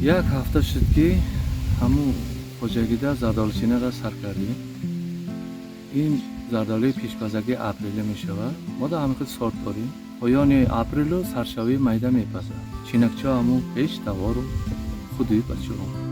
یک هفته شد که همون خوجگیده زردالچینه را سر کردیم. این زردالوی پیشپزگی اپریل می شود. ما در همین سورت داریم. پایان اپریل و سرشوی میده می پزد. چینکچه همون پیش دوارو خودی بچورم.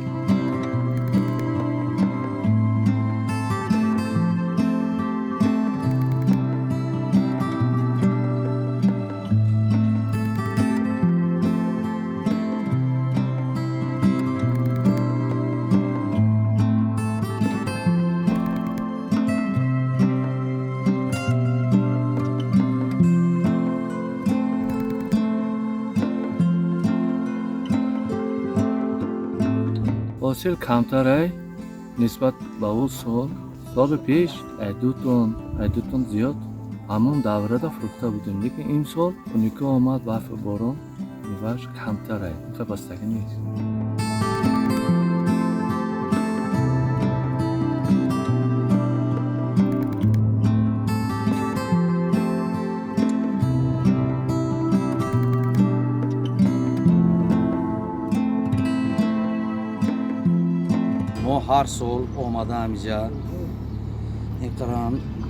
حاصل کمتره نسبت به اون سال پیش دو تن زیاد همون دوره دا فروخته بودیم، لیکن این سال اونیکه آمد برف و باران میوهش کمتره، اینقدر بستگی نیست. ما هر سال آمده همینجا این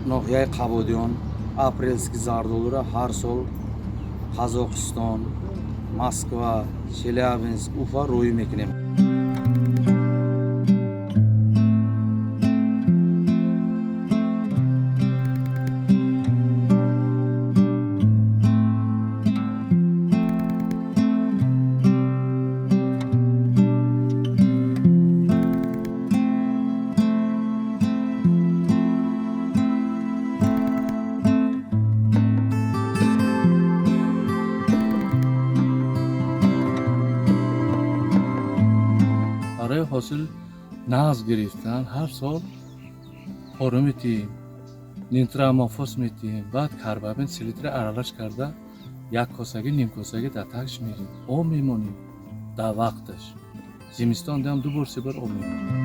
ناحیه قبادیان اپریلسکی زردالو را هر سال قزاقستان، مسکو، چلیابینسک، اوفا روی میکنیم. برای حاصل نقض گرفتن هر سال پارو میتیم، نیمتر مافوس میتیم، بعد کربابین 3 لیتر ارالش کرده یک کاسگی نیم کاسگی در تکش میریم، آب میمونیم در وقتش. زمستان هم 2 بار 3 بار آب میمونیم.